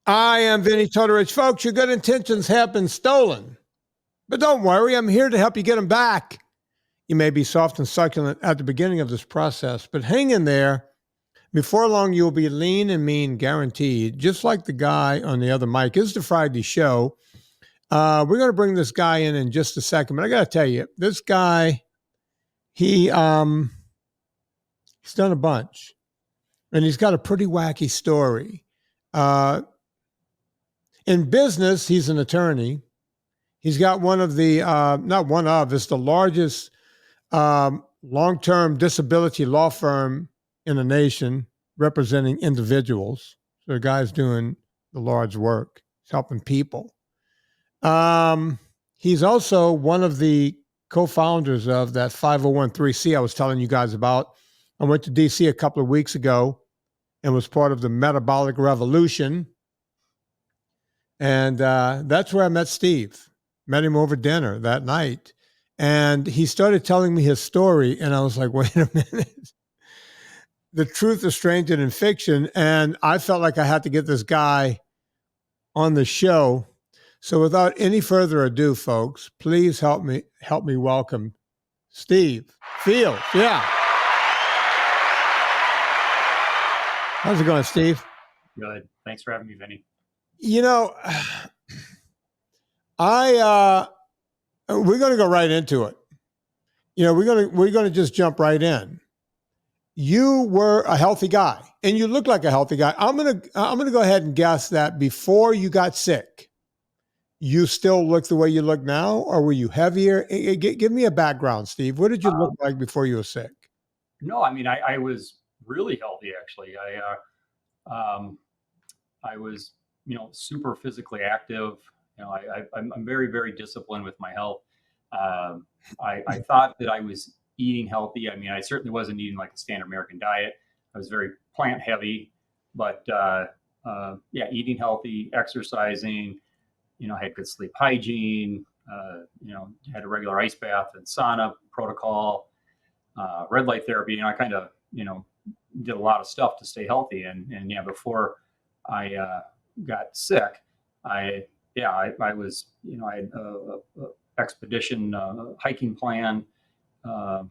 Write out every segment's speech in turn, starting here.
I am Vinnie Tortorich. Folks, your good intentions have been stolen. But don't worry, I'm here to help you get them back. You may be soft and succulent at the beginning of this process, but hang in there. Before long, you'll be lean and mean, guaranteed, just like the guy on the other mic. It's the Friday show. We're going to bring this guy in just a second, but I got to tell you, this guy, he's done a bunch, and he's got a pretty wacky story. In business, he's an attorney. He's got one of the, it's the largest long-term disability law firm in the nation representing individuals. So the guy's doing the Lord's work. He's helping people. He's also one of the co-founders of that 501(c) I was telling you guys about. I went to DC a couple of weeks ago and was part of the Metabolic Revolution. And that's where I met Steve. Met him over dinner that night. And he started telling me his story. And I was like, wait a minute. The truth is stranger than fiction. And I felt like I had to get this guy on the show. So without any further ado, folks, please help me welcome Steve Fields. Yeah. How's it going, Steve? Good. Thanks for having me, Vinny. You know, we're going to go right into it. You know, we're going to just jump right in. You were a healthy guy, and you look like a healthy guy. I'm going to go ahead and guess that before you got sick, you still look the way you look now, or were you heavier? Give me a background, Steve. What did you look like before you were sick? No, I mean, I was really healthy, actually. I was, super physically active. I'm very, very disciplined with my health. I thought that I was eating healthy. I mean, I certainly wasn't eating like a standard American diet. I was very plant heavy, but eating healthy, exercising, I had good sleep hygiene, had a regular ice bath and sauna protocol, red light therapy. I kind of, did a lot of stuff to stay healthy. And before I got sick, I was, I had a expedition hiking plan in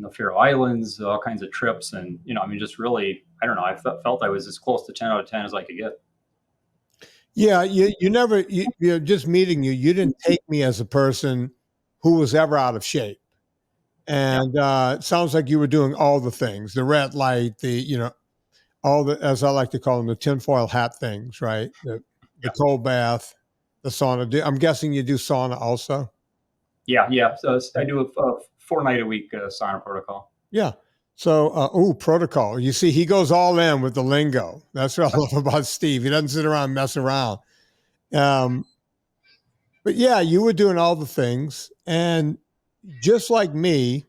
the Faroe Islands, all kinds of trips. And, just really, I don't know, I felt I was as close to 10 out of 10 as I could get. Yeah, just meeting you, you didn't take me as a person who was ever out of shape. And it sounds like you were doing all the things, the red light, all the, as I like to call them, the tinfoil hat things, right? The cold bath, the sauna. I'm guessing you do sauna also? Yeah. So I do a 4-night-a-week sauna protocol. Yeah. So, protocol. You see, he goes all in with the lingo. That's what I love about Steve. He doesn't sit around and mess around. But yeah, you were doing all the things. And just like me,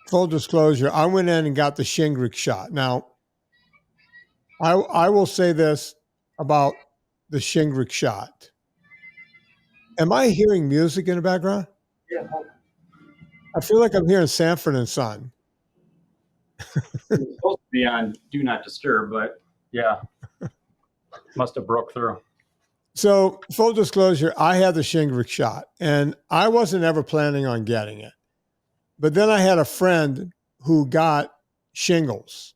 full disclosure, I went in and got the Shingrex shot. Now, I will say this about the Shingrex shot. Am I hearing music in the background? Yeah. I feel like I'm hearing Sanford and Son. It's supposed to be on Do Not Disturb, but yeah, must have broke through. So full disclosure, I had the Shingrex shot and I wasn't ever planning on getting it. But then I had a friend who got shingles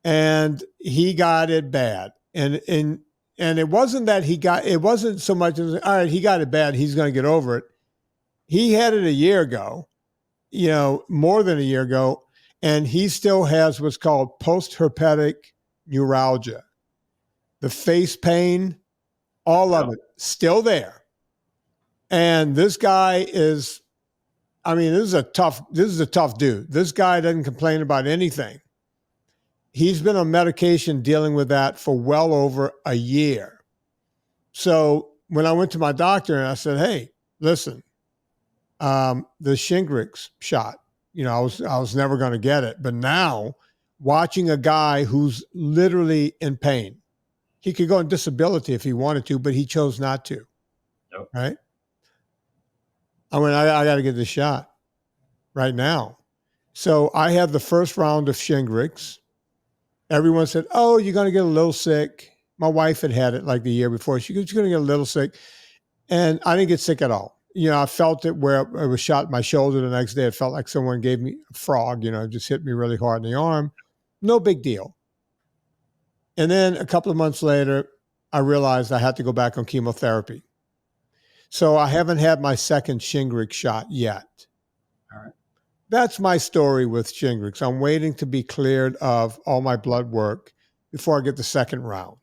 and he got it bad. And it wasn't that it wasn't so much as, all right, he got it bad, he's going to get over it. He had it a year ago, more than a year ago, and he still has what's called post-herpetic neuralgia. The face pain, all of it, still there. And this guy is, this is a tough dude. This guy doesn't complain about anything. He's been on medication dealing with that for well over a year. So when I went to my doctor and I said, hey, listen, the Shingrex shot, I was never going to get it. But now watching a guy who's literally in pain, he could go on disability if he wanted to, but he chose not to. Nope. Right? I got to get this shot right now. So I had the first round of Shingrex everyone said, "Oh, you're going to get a little sick." My wife had it like the year before. She goes, "You're going to get a little sick," and I didn't get sick at all. I felt it where it was shot in my shoulder the next day. It felt like someone gave me a frog. Just hit me really hard in the arm. No big deal. And then a couple of months later, I realized I had to go back on chemotherapy. So I haven't had my second Shingrex shot yet. All right. That's my story with Shingrex. I'm waiting to be cleared of all my blood work before I get the second round.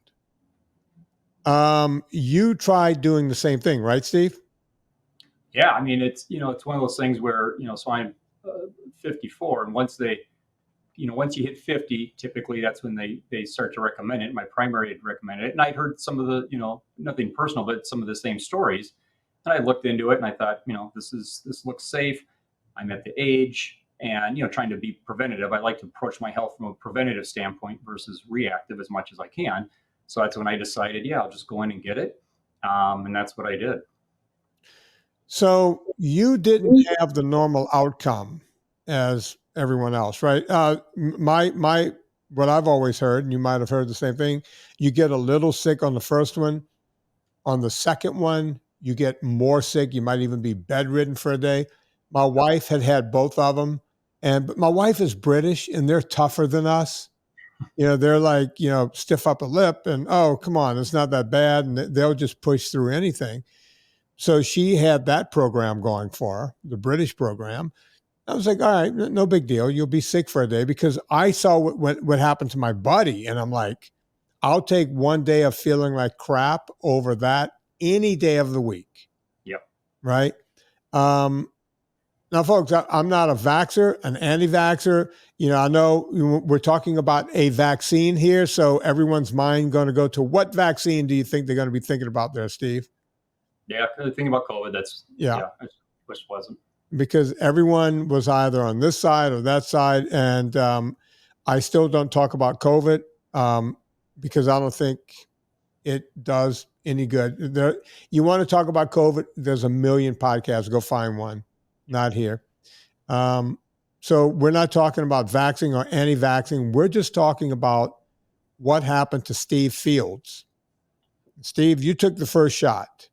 You tried doing the same thing, right, Steve? Yeah, I mean, it's one of those things where so I'm 54, and once you hit 50, typically that's when they start to recommend it. My primary had recommended it, and I'd heard some of the nothing personal, but some of the same stories, and I looked into it, and I thought, this looks safe. I'm at the age, and trying to be preventative. I like to approach my health from a preventative standpoint versus reactive as much as I can. So that's when I decided, yeah, I'll just go in and get it, and that's what I did. So you didn't have the normal outcome as everyone else, right? My what I've always heard, and you might have heard the same thing, you get a little sick on the first one. On the second one, you get more sick. You might even be bedridden for a day. My wife had both of them, but my wife is British, and they're tougher than us. They're like, stiff upper lip, and oh, come on, it's not that bad, and they'll just push through anything. So she had that program going for her, the British program. I was like, all right, no big deal. You'll be sick for a day, because I saw what happened to my body. And I'm like, I'll take one day of feeling like crap over that any day of the week. Yep. Right. Now, folks, I'm not a vaxxer, an anti-vaxxer. I know we're talking about a vaccine here. So everyone's mind going to go to, what vaccine do you think they're going to be thinking about there, Steve? Yeah, the thing about COVID, I wish it wasn't. Because everyone was either on this side or that side. And I still don't talk about COVID because I don't think it does any good. You want to talk about COVID, there's a million podcasts. Go find one. Not here. So we're not talking about vaxxing or anti-vaxxing. We're just talking about what happened to Steve Fields. Steve, you took the first shot.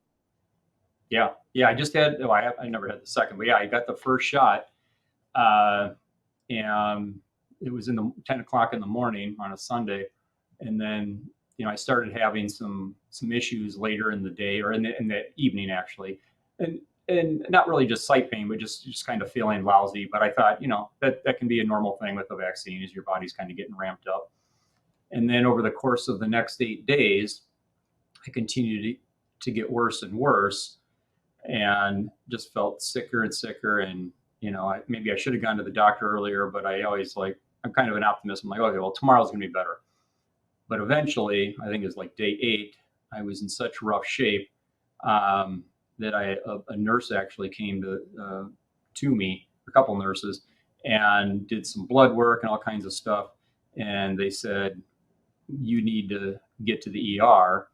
Yeah. I just had. I never had the second, but yeah, I got the first shot, and it was in the 10 o'clock in the morning on a Sunday, and then I started having some issues later in the day, or in the evening actually, and not really just site pain, but just kind of feeling lousy. But I thought that can be a normal thing with the vaccine, is your body's kind of getting ramped up, and then over the course of the next 8 days, I continued to get worse and worse, and just felt sicker and sicker. And maybe I should have gone to the doctor earlier, but I always I'm kind of an optimist. I'm like, okay, well, tomorrow's gonna be better. But eventually, I think it was like day 8, I was in such rough shape that a nurse actually came to me, a couple nurses, and did some blood work and all kinds of stuff, and they said, you need to get to the ER.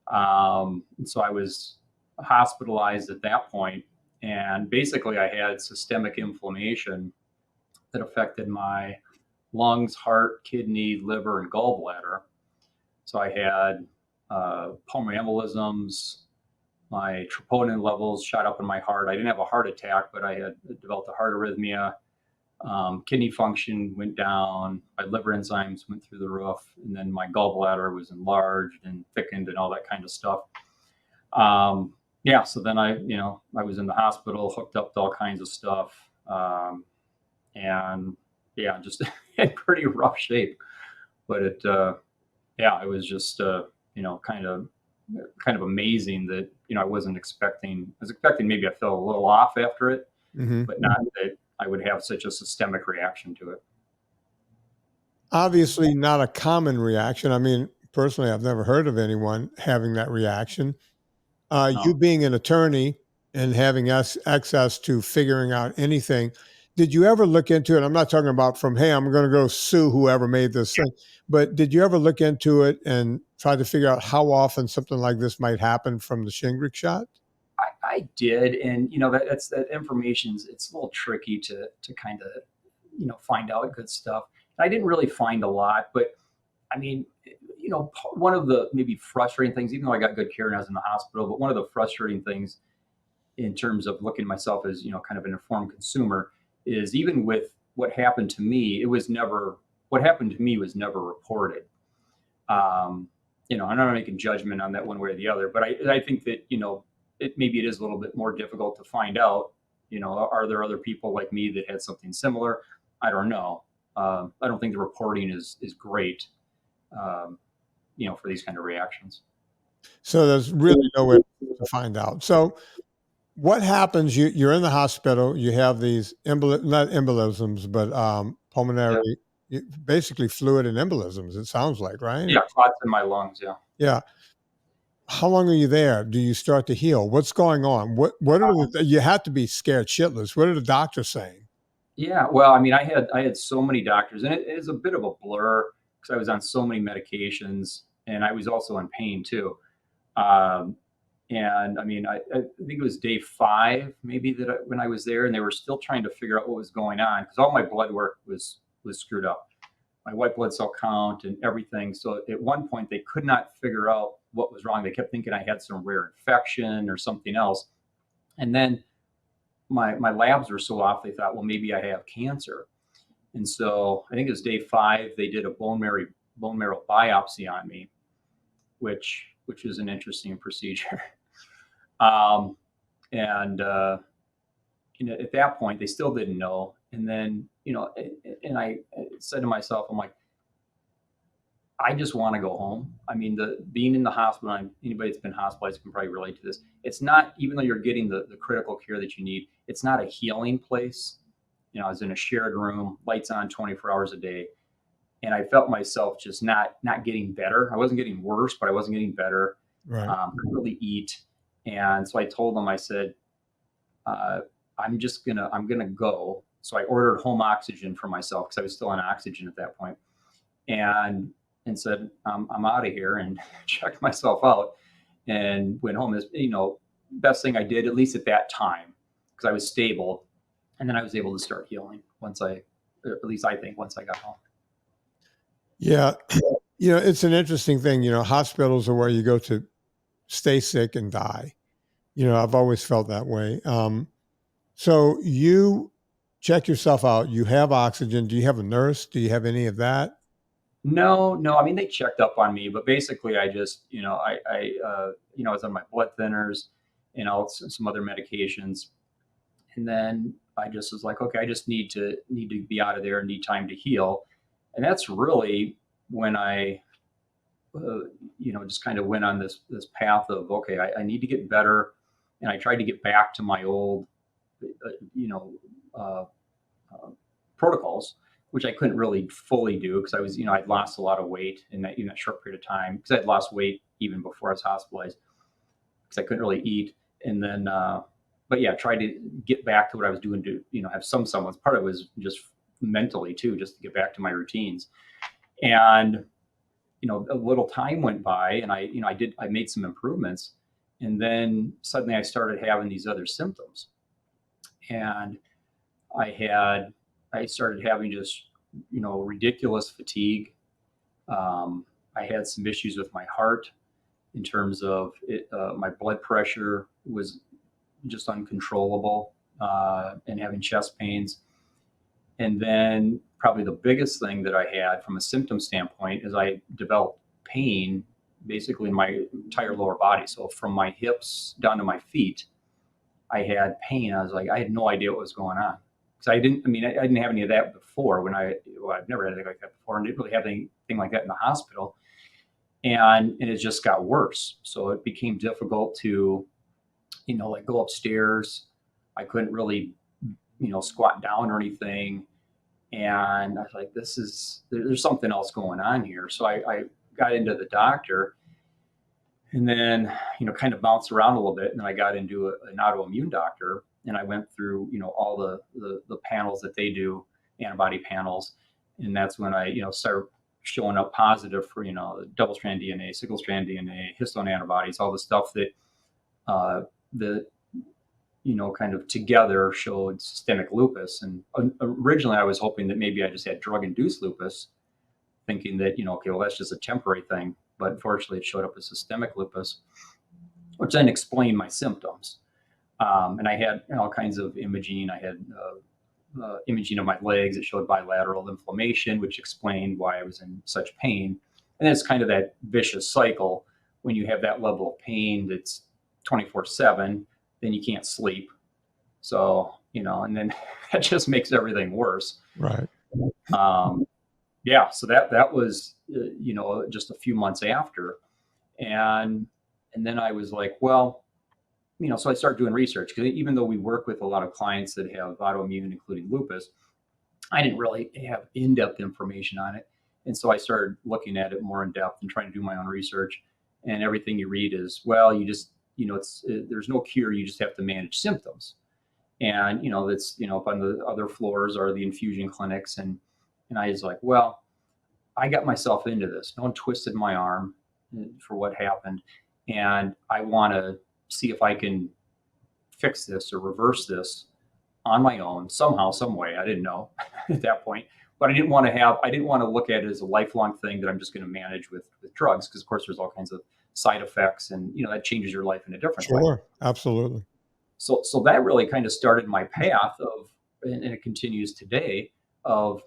And so I was hospitalized at that point, and basically I had systemic inflammation that affected my lungs, heart, kidney, liver, and gallbladder. So I had pulmonary embolisms, my troponin levels shot up in my heart. I didn't have a heart attack, but I had developed a heart arrhythmia. Kidney function went down, my liver enzymes went through the roof, and then my gallbladder was enlarged and thickened and all that kind of stuff. So then I was in the hospital, hooked up to all kinds of stuff, and just in pretty rough shape. But it was just kind of amazing that I wasn't expecting. I was expecting maybe I felt a little off after it, but not that I would have such a systemic reaction to it. Obviously not a common reaction. I mean, personally, I've never heard of anyone having that reaction. You being an attorney and having access to figuring out anything, did you ever look into it? I'm not talking about from, hey, I'm going to go sue whoever made this thing, but did you ever look into it and try to figure out how often something like this might happen from the Shingrex shot? I did, and that information's, it's a little tricky to kind of find out good stuff. I didn't really find a lot, but I mean, one of the maybe frustrating things, even though I got good care and I was in the hospital, but one of the frustrating things in terms of looking at myself as, kind of an informed consumer is even with what happened to me, what happened to me was never reported. I'm not making judgment on that one way or the other, but I think that, maybe it is a little bit more difficult to find out, are there other people like me that had something similar? I don't know. I don't think the reporting is great, for these kind of reactions. So there's really no way to find out. So what happens? You're in the hospital. You have these not embolisms, but Yeah. pulmonary, basically fluid and embolisms. It sounds like, right? Yeah. Clots in my lungs. Yeah. Yeah. How long are you there? Do you start to heal? What's going on? What are you have to be scared shitless. What are the doctors saying? Yeah. Well, I mean, I had so many doctors, and it is a bit of a blur because I was on so many medications, and I was also in pain too. Um, and I mean, I think it was day 5, maybe when I was there, and they were still trying to figure out what was going on because all my blood work was screwed up, my white blood cell count and everything. So at one point, they could not figure out what was wrong. They kept thinking I had some rare infection or something else, and then my labs were so off. They thought, well, maybe I have cancer. And so I think it was day 5. They did a bone marrow biopsy on me, which is an interesting procedure. Um, and at that point, they still didn't know. And then, and I said to myself, I'm like, I just want to go home. I mean, being in the hospital, anybody that's been hospitalized can probably relate to this. It's not, even though you're getting the critical care that you need, it's not a healing place. I was in a shared room, lights on 24 hours a day. And I felt myself just not getting better. I wasn't getting worse, but I wasn't getting better. Right. Couldn't really eat. And so I told them, I said, I'm gonna go. So I ordered home oxygen for myself because I was still on oxygen at that point, and said, I'm out of here, and checked myself out and went home. As best thing I did, at least at that time, because I was stable, and then I was able to start healing at least I think once I got home. Yeah. It's an interesting thing. Hospitals are where you go to stay sick and die. I've always felt that way. So you check yourself out. You have oxygen. Do you have a nurse? Do you have any of that? No. I mean, they checked up on me, but basically, I just, I was on my blood thinners, some other medications, and then I just was like, okay, I just need to be out of there and need time to heal, and that's really when I, just kind of went on this path of, okay, I need to get better, and I tried to get back to my old, uh, uh, protocols, which I couldn't really fully do because I was, I'd lost a lot of weight in that short period of time because I'd lost weight even before I was hospitalized because I couldn't really eat. And then, but yeah, tried to get back to what I was doing to, have some semblance. Part of it was just mentally too, just to get back to my routines. And, a little time went by and I made some improvements. And then suddenly I started having these other symptoms. And I started having just, ridiculous fatigue. I had some issues with my heart in terms of it, my blood pressure was just uncontrollable, and having chest pains. And then probably the biggest thing that I had from a symptom standpoint is I developed pain basically in my entire lower body. So from my hips down to my feet, I had pain. I was like, I had no idea what was going on. Because I didn't have any of that before I've never had anything like that before and didn't really have anything like that in the hospital. And it just got worse. So it became difficult to, like go upstairs. I couldn't really, squat down or anything. And I was like, there's something else going on here. So I got into the doctor and then, kind of bounced around a little bit. And then I got into an autoimmune doctor and I went through, all the panels that they do, antibody panels. And that's when I, started showing up positive for, double strand DNA, single strand DNA, histone antibodies, all the stuff that, the, kind of together showed systemic lupus. And originally I was hoping that maybe I just had drug induced lupus, thinking that, okay, well, that's just a temporary thing. But unfortunately, it showed up as systemic lupus, which then explained my symptoms. And I had all kinds of imaging. I had imaging of my legs. It showed bilateral inflammation, which explained why I was in such pain. And it's kind of that vicious cycle. When you have that level of pain that's 24/7, then you can't sleep. So, and then that just makes everything worse. Right. Yeah. So that was, just a few months after. And then I was like, well, so I started doing research, because even though we work with a lot of clients that have autoimmune, including lupus, I didn't really have in-depth information on it. And so I started looking at it more in depth and trying to do my own research. And everything you read is, well, you just, there's no cure. You just have to manage symptoms. And, that's, up on the other floors are the infusion clinics. And I was like, well, I got myself into this. No one twisted my arm for what happened. And I want to see if I can fix this or reverse this on my own somehow, some way. I didn't know at that point, but I didn't want to look at it as a lifelong thing that I'm just going to manage with drugs. Because of course there's all kinds of side effects, and, that changes your life in a different way. Sure. Absolutely. So that really kind of started my path of, and it continues today, of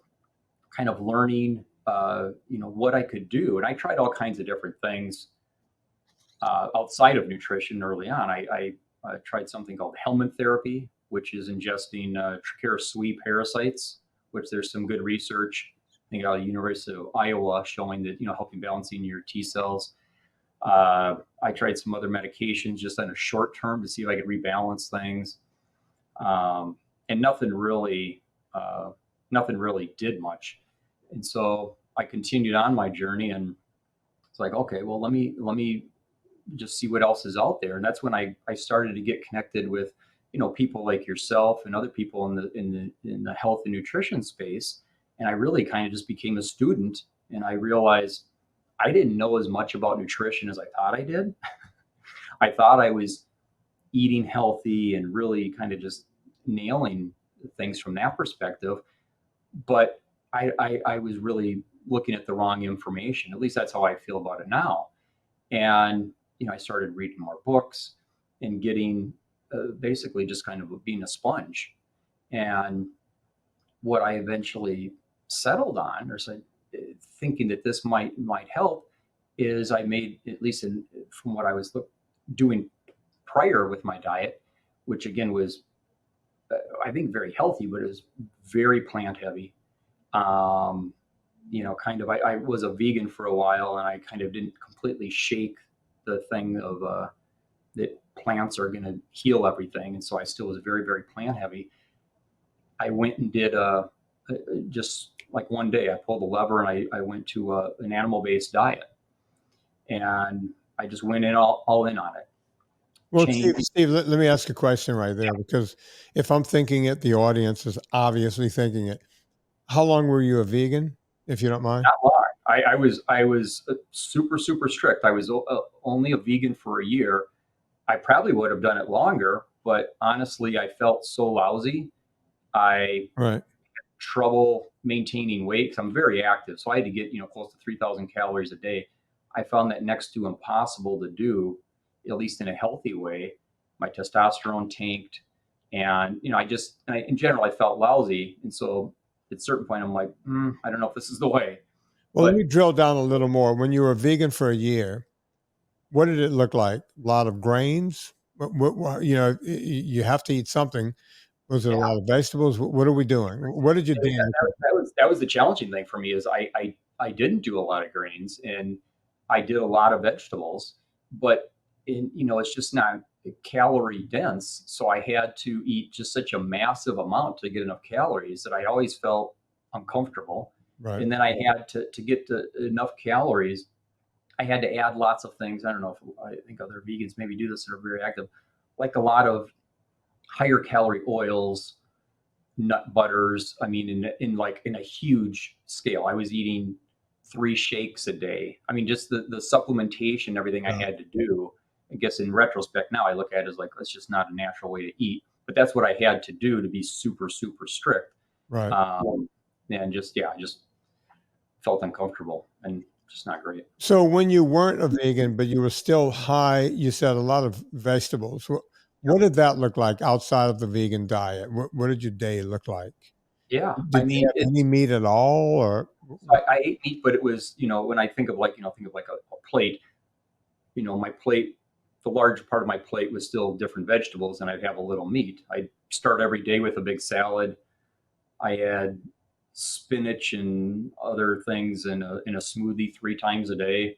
kind of learning, what I could do. And I tried all kinds of different things outside of nutrition early on. I tried something called helminth therapy, which is ingesting Trichera sui parasites, which there's some good research, I think, out of the University of Iowa, showing that, helping balancing your T cells. I tried some other medications just on a short term to see if I could rebalance things. And nothing really did much. And so I continued on my journey, and it's like, okay, well, let me just see what else is out there. And that's when I started to get connected with, people like yourself and other people in the health and nutrition space. And I really kind of just became a student, and I realized I didn't know as much about nutrition as I thought I did. I thought I was eating healthy and really kind of just nailing things from that perspective. But I was really looking at the wrong information. At least that's how I feel about it now. And, I started reading more books and getting basically just kind of being a sponge. And what I eventually settled on, or said, thinking that this might help, is I made, at least from what I was doing prior with my diet, which again was, I think, very healthy, but it was very plant heavy. Kind of, I was a vegan for a while, and I kind of didn't completely shake the thing of that plants are going to heal everything. And so I still was very, very plant heavy. I went and did just like one day I pulled a lever, and I went to an animal-based diet, and I just went in all in on it. Well, Steve, let me ask a question right there, because if I'm thinking it, the audience is obviously thinking it. How long were you a vegan, if you don't mind? Not long. I was super, super strict. I was only a vegan for a year. I probably would have done it longer, but honestly, I felt so lousy. I had trouble maintaining weight, because I'm very active. So I had to get, close to 3,000 calories a day. I found that next to impossible to do, at least in a healthy way. My testosterone tanked, and, in general, I felt lousy. And so at a certain point, I'm like, I don't know if this is the way. Well, let me drill down a little more. When you were vegan for a year, what did it look like? A lot of grains? You have to eat something. Was it a lot of vegetables? What are we doing? What did you do? That was the challenging thing for me, is I didn't do a lot of grains, and I did a lot of vegetables, but it's just not calorie dense. So I had to eat just such a massive amount to get enough calories that I always felt uncomfortable. Right. And then I had to get to enough calories. I had to add lots of things. I don't know if, I think other vegans maybe do this that are very active, like a lot of higher calorie oils, nut butters. I mean, in a huge scale, I was eating 3 shakes a day. I mean, just the supplementation, everything I had to do. I guess in retrospect now, I look at it as like, that's just not a natural way to eat. But that's what I had to do to be super, super strict. Right. And just felt uncomfortable and just not great. So when you weren't a vegan, but you were still high, you said a lot of vegetables. What did that look like outside of the vegan diet? What did your day look like? Yeah, I Did you mean, have any meat at all, or I ate meat, but it was, when I think of like, think of like a plate, my plate, the large part of my plate was still different vegetables, and I'd have a little meat. I'd start every day with a big salad. I had spinach and other things in a smoothie 3 times a day.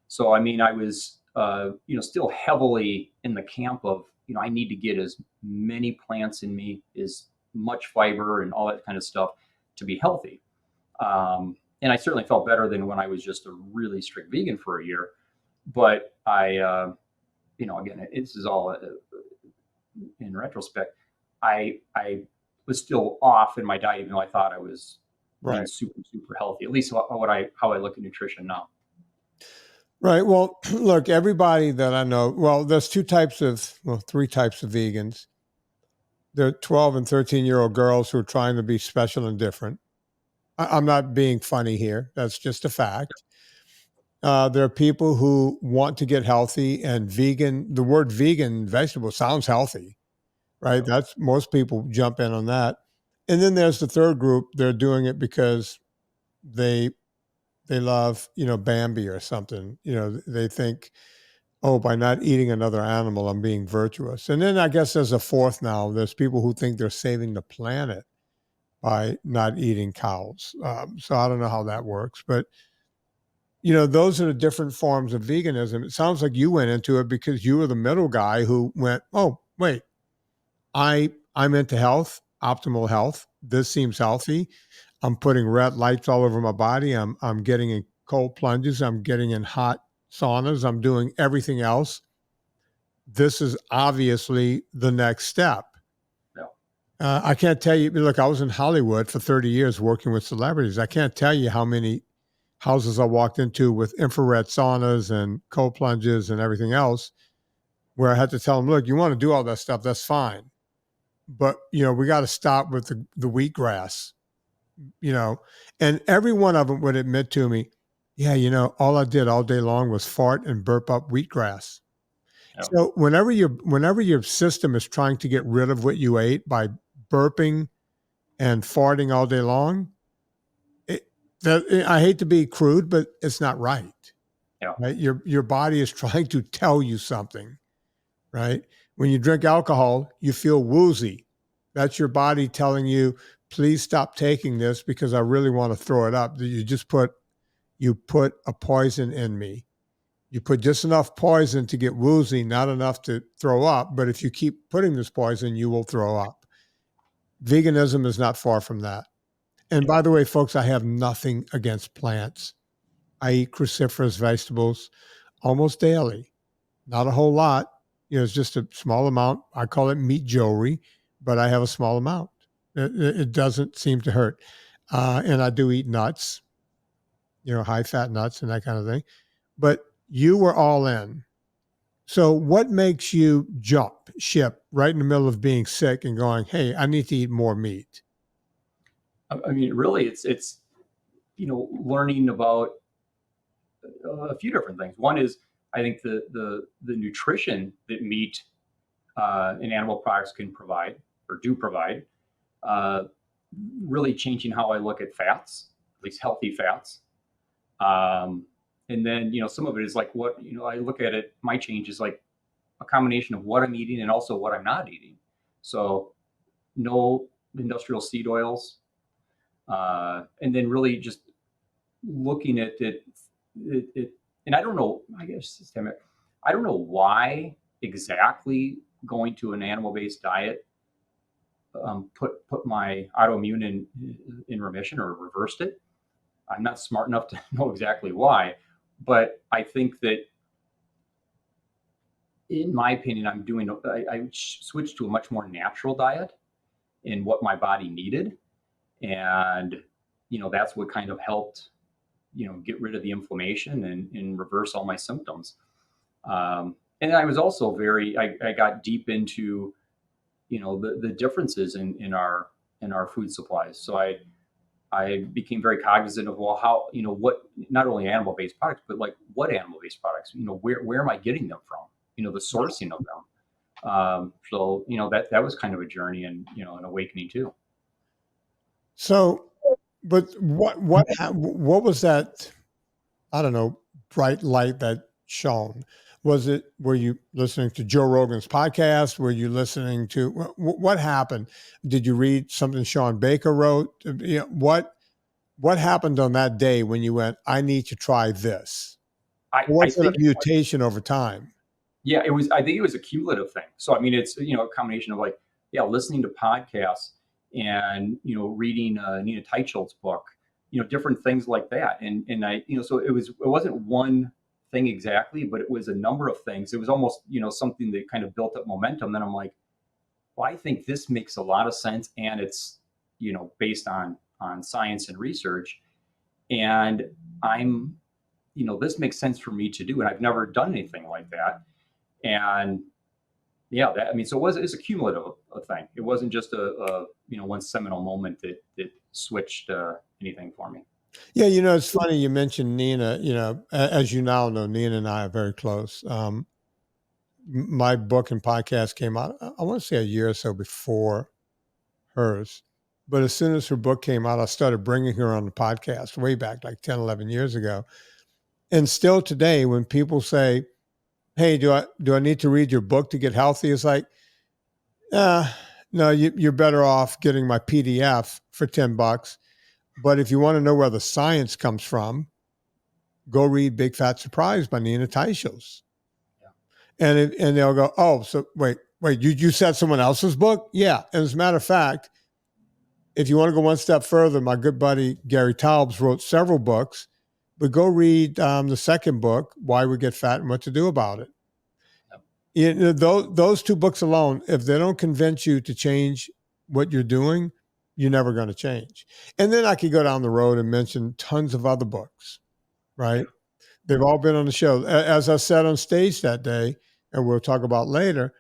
So, I mean, I was, still heavily in the camp of, I need to get as many plants in me, as much fiber and all that kind of stuff to be healthy. And I certainly felt better than when I was just a really strict vegan for a year. But again, this is all in retrospect. I was still off in my diet, even though I thought I was being right? super, super healthy. At least how I look at nutrition now. Right. Well, look, everybody that I know, well, there's three types of vegans. There are 12 and 13-year-old girls who are trying to be special and different. I'm not being funny here. That's just a fact. There are people who want to get healthy, and vegan, the word vegan vegetable sounds healthy, right? Yep. That's most people jump in on that. And then there's the third group. They're doing it because they love, Bambi or something. They think, oh, by not eating another animal, I'm being virtuous. And then I guess there's a fourth now. There's people who think they're saving the planet by not eating cows. So I don't know how that works, but those are the different forms of veganism. It sounds like you went into it because you were the middle guy who went, oh, wait, I'm into health, optimal health. This seems healthy. I'm putting red lights all over my body. I'm getting in cold plunges. I'm getting in hot saunas. I'm doing everything else. This is obviously the next step. Yeah. I can't tell you. Look, I was in Hollywood for 30 years working with celebrities. I can't tell you how many houses I walked into with infrared saunas and cold plunges and everything else, where I had to tell them, look, you want to do all that stuff, that's fine. But, we got to stop with the wheatgrass, and every one of them would admit to me, yeah, all I did all day long was fart and burp up wheatgrass. Yeah. So whenever your system is trying to get rid of what you ate by burping and farting all day long, I hate to be crude, but it's not right. Yeah. Right? Your body is trying to tell you something, right? When you drink alcohol, you feel woozy. That's your body telling you, please stop taking this because I really want to throw it up. You put a poison in me. You put just enough poison to get woozy, not enough to throw up. But if you keep putting this poison, you will throw up. Veganism is not far from that. And by the way, folks, I have nothing against plants. I eat cruciferous vegetables almost daily. Not a whole lot. It's just a small amount. I call it meat jewelry, but I have a small amount. It doesn't seem to hurt. And I do eat nuts, high fat nuts and that kind of thing. But you were all in. So what makes you jump ship right in the middle of being sick and going, hey, I need to eat more meat? I mean, really, it's learning about a few different things. One is, I think the nutrition that meat and animal products can provide or do provide, uh, really changing how I look at fats, at least healthy fats. And then, some of it is like what, I look at it, my change is like a combination of what I'm eating and also what I'm not eating. So no industrial seed oils. And then really just looking at it, and I don't know, I guess, I don't know why exactly going to an animal-based diet put my autoimmune in remission or reversed it. I'm not smart enough to know exactly why, but I think that, in my opinion, I switched to a much more natural diet in what my body needed, and that's what kind of helped get rid of the inflammation and reverse all my symptoms. And I was also I got deep into the differences in our food supplies. So I became very cognizant of, well, how, what, not only animal-based products, but like what animal-based products, where am I getting them from? The sourcing of them. So, that was kind of a journey and, an awakening too. So, but what was that? I don't know, bright light that shone. Were you listening to Joe Rogan's podcast? Were you listening to, what happened? Did you read something Sean Baker wrote? What happened on that day when you went, I need to try this? I Was it a think, mutation over time? yeah, I think it was a cumulative thing. So, I mean, it's, a combination of like, yeah, listening to podcasts and, reading Nina Teicholz's book, different things like that. And I, so it wasn't one thing exactly, but it was a number of things. It was almost, something that kind of built up momentum. Then I'm like, well, I think this makes a lot of sense. And it's, based on science and research. And I'm, this makes sense for me to do. And I've never done anything like that. And yeah, so it's a cumulative thing. It wasn't just a one seminal moment that switched anything for me. Yeah, it's funny you mentioned Nina. As you now know, Nina and I are very close. My book and podcast came out, I want to say a year or so before hers. But as soon as her book came out, I started bringing her on the podcast way back like 10, 11 years ago. And still today, when people say, hey, do I need to read your book to get healthy? It's like, no, you're better off getting my PDF for $10. But if you want to know where the science comes from, go read Big Fat Surprise by Nina Teicholz. Yeah. And they'll go, oh, so wait, you said someone else's book? Yeah. And as a matter of fact, if you want to go one step further, my good buddy Gary Taubes wrote several books, but go read the second book, Why We Get Fat and What to Do About It. Those two books alone, if they don't convince you to change what you're doing, you're never going to change. And then I could go down the road and mention tons of other books, right? Yeah. They've all been on the show. As I said on stage that day, and we'll talk about later,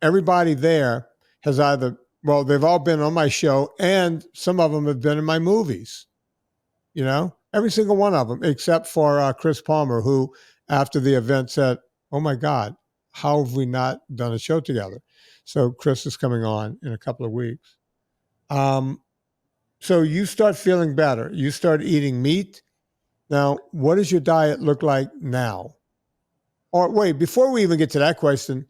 everybody there has they've all been on my show, and some of them have been in my movies, every single one of them, except for Chris Palmer, who after the event said, oh my God, how have we not done a show together? So Chris is coming on in a couple of weeks. So you start feeling better. You start eating meat. Now, what does your diet look like now? Or wait, before we even get to that question,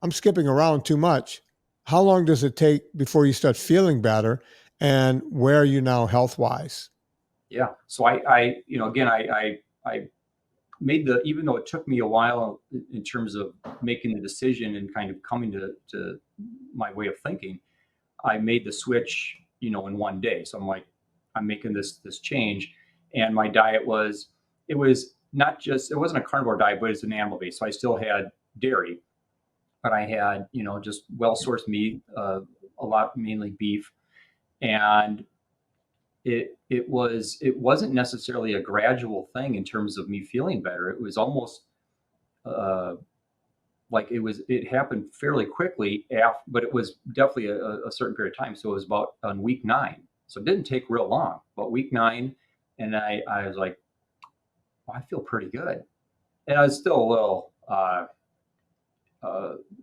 I'm skipping around too much. How long does it take before you start feeling better? And where are you now health-wise? Yeah. So I made even though it took me a while in terms of making the decision and kind of coming to my way of thinking, I made the switch, in one day. So I'm like, I'm making this change. And my diet it wasn't a carnivore diet, but it's an animal based. So I still had dairy, but I had, just well-sourced meat, a lot, mainly beef. And it wasn't necessarily a gradual thing in terms of me feeling better. It was almost like it happened fairly quickly but it was definitely a certain period of time. So it was about on week 9. So it didn't take real long, but week 9. And I was like, well, I feel pretty good. And I was still a little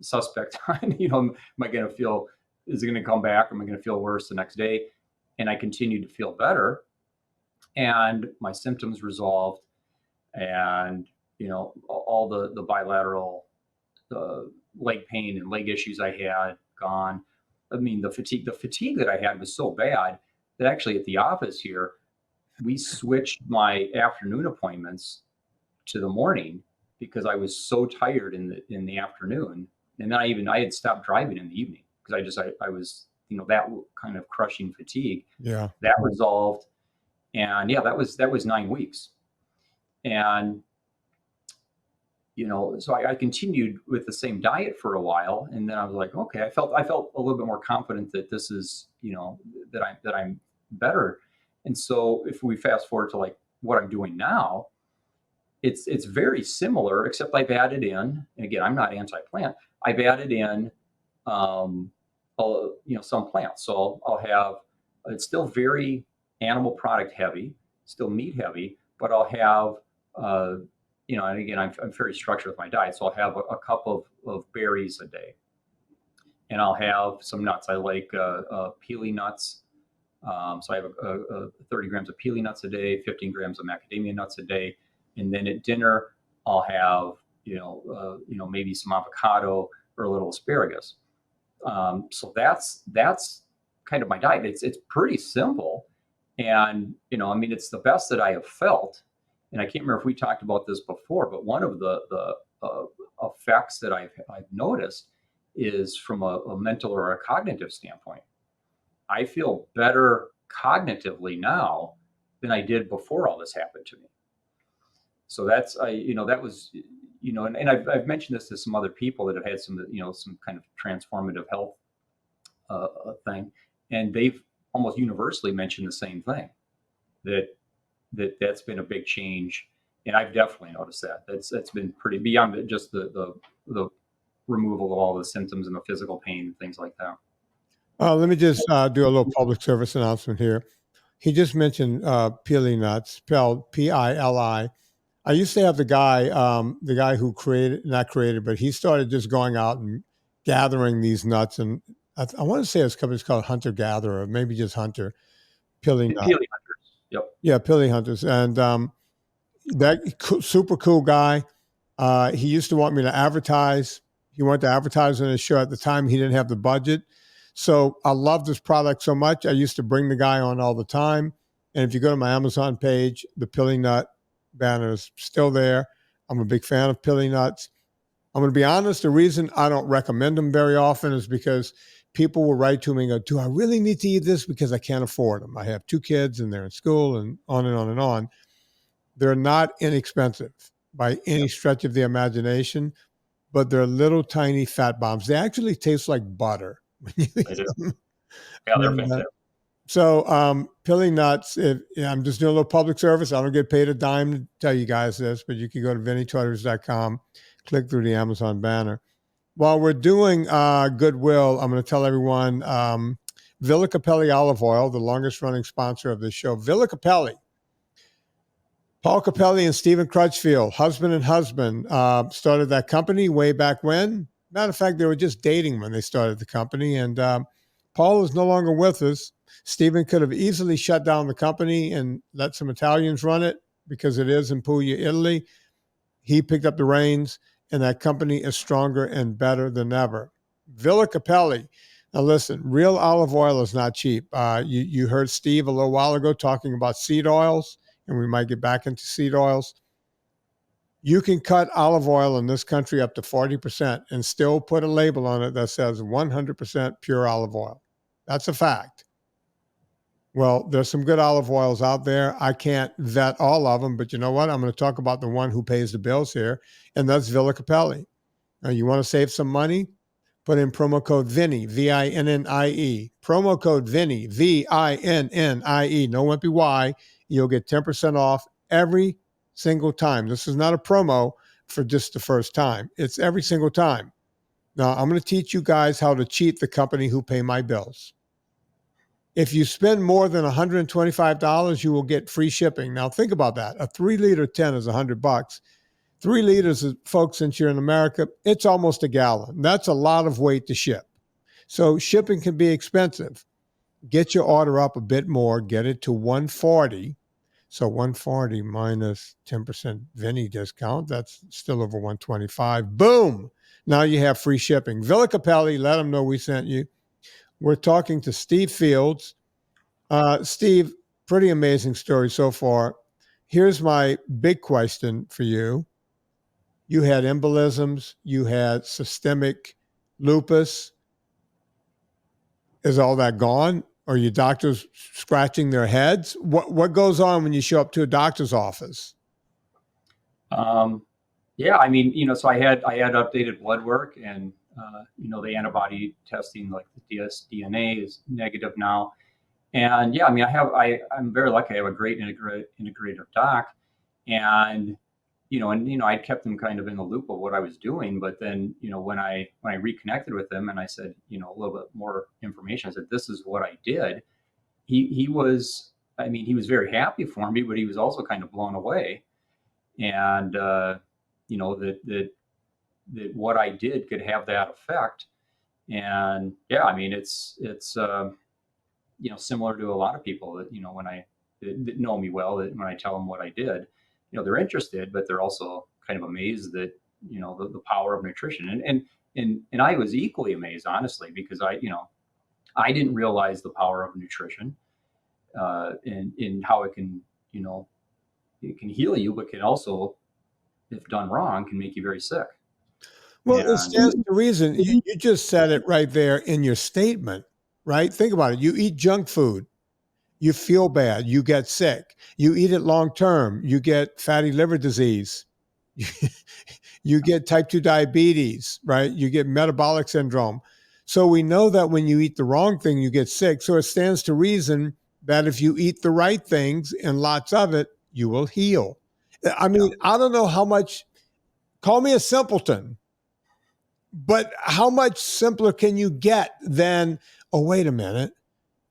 suspect on, am I going to feel, is it going to come back? Or am I going to feel worse the next day? And I continued to feel better, and my symptoms resolved, and all the bilateral leg pain and leg issues I had gone. I mean, the fatigue that I had was so bad that actually at the office here, we switched my afternoon appointments to the morning because I was so tired in the afternoon, and then I had stopped driving in the evening because I was that kind of crushing fatigue. Yeah, that resolved, and yeah, that was 9 weeks, and so I continued with the same diet for a while, and then I was like, okay, I felt a little bit more confident that this is that I'm better, and so if we fast forward to like what I'm doing now, it's very similar, except I've added in, and again, I'm not anti-plant. I've added in, some plants. So I'll have it's still very animal product heavy, still meat heavy, but I'll have, and again, I'm very structured with my diet. So I'll have a cup of berries a day, and I'll have some nuts. I like peely nuts. So I have 30 grams of peely nuts a day, 15 grams of macadamia nuts a day. And then at dinner, I'll have, maybe some avocado or a little asparagus. So that's kind of my diet. It's pretty simple. And, it's the best that I have felt. And I can't remember if we talked about this before, but one of the effects that I've noticed is from a mental or a cognitive standpoint. I feel better cognitively now than I did before all this happened to me. So that was, and I've mentioned this to some other people that have had some kind of transformative health thing, and they've almost universally mentioned the same thing, that's been a big change. And I've definitely noticed that. That's been pretty beyond just the removal of all the symptoms and the physical pain and things like that. Let me just do a little public service announcement here. He just mentioned peely nuts, spelled Pili. I used to have the guy who not created, but he started just going out and gathering these nuts. And I want to say his company's called Hunter Gatherer, maybe just Hunter. Peely nuts. Peely hunters. Yep. Yeah, peely hunters. And that super cool guy, he used to want me to advertise. He wanted to advertise on his show. At the time, he didn't have the budget. So I love this product so much. I used to bring the guy on all the time. And if you go to my Amazon page, the peely nut banner is still there. I'm a big fan of peely nuts. I'm going to be honest. The reason I don't recommend them very often is because people will write to me and go, do I really need to eat this? Because I can't afford them. I have 2 kids and they're in school and on and on and on. They're not inexpensive by any stretch of the imagination, but they're little tiny fat bombs. They actually taste like butter. They do. Yeah, they're fantastic. So peely nuts, I'm just doing a little public service. I don't get paid a dime to tell you guys this, but you can go to VinnieTortorich.com, click through the Amazon banner. While we're doing goodwill, I'm going to tell everyone Villa Capelli Olive Oil, the longest running sponsor of this show. Villa Capelli. Paul Capelli and Stephen Crutchfield, husband and husband, started that company way back when. Matter of fact, they were just dating when they started the company. And Paul is no longer with us. Stephen could have easily shut down the company and let some Italians run it because it is in Puglia, Italy. He picked up the reins, and that company is stronger and better than ever. Villa Capelli. Now, listen, real olive oil is not cheap. You heard Steve a little while ago talking about seed oils, and we might get back into seed oils. You can cut olive oil in this country up to 40% and still put a label on it that says 100% pure olive oil. That's a fact. Well, there's some good olive oils out there. I can't vet all of them, but you know what? I'm going to talk about the one who pays the bills here, and that's Villa Capelli. Now, you want to save some money? Put in promo code Vinnie, V-I-N-N-I-E. Promo code Vinnie, V-I-N-N-I-E. No wimpy Y. You'll get 10% off every single time. This is not a promo for just the first time. It's every single time. Now, I'm going to teach you guys how to cheat the company who pay my bills. If you spend more than $125, you will get free shipping. Now, think about that. A 3-liter 10 is $100. 3 liters, folks, since you're in America, it's almost a gallon. That's a lot of weight to ship. So shipping can be expensive. Get your order up a bit more. Get it to $140. So $140 minus 10% Vinnie discount, that's still over $125. Boom! Now you have free shipping. Villa Capelli, let them know we sent you. We're talking to Steve Fields. Steve, pretty amazing story so far. Here's my big question for you. You had embolisms. You had systemic lupus. Is all that gone? Are your doctors scratching their heads? What goes on when you show up to a doctor's office? Yeah, I mean, so I had updated blood work, and the antibody testing, like the dsDNA is negative now. And yeah, I mean, I'm very lucky. I have a great integrative doc, and I kept them kind of in the loop of what I was doing. But then, when I reconnected with them and I said, a little bit more information, I said, this is what I did. he was, I mean, he was very happy for me, but he was also kind of blown away. And, you know, that what I did could have that effect. And yeah, I mean, it's, you know, similar to a lot of people that, you know, when that know me well, that when I tell them what I did, you know, they're interested, but they're also kind of amazed that, you know, the power of nutrition. And I was equally amazed, honestly, because you know, I didn't realize the power of nutrition, and how it can, you know, it can heal you, but can also, if done wrong, can make you very sick. Well, it And stands to reason. You just said it right there in your statement, right? Think about it. You eat junk food, you feel bad, you get sick. You eat it long term, you get fatty liver disease. You get type 2 diabetes, right? You get metabolic syndrome. So we know that when you eat the wrong thing, you get sick. So it stands to reason that if you eat the right things and lots of it, you will heal. I mean, I don't know how much, call me a simpleton, but how much simpler can you get than, oh, wait a minute.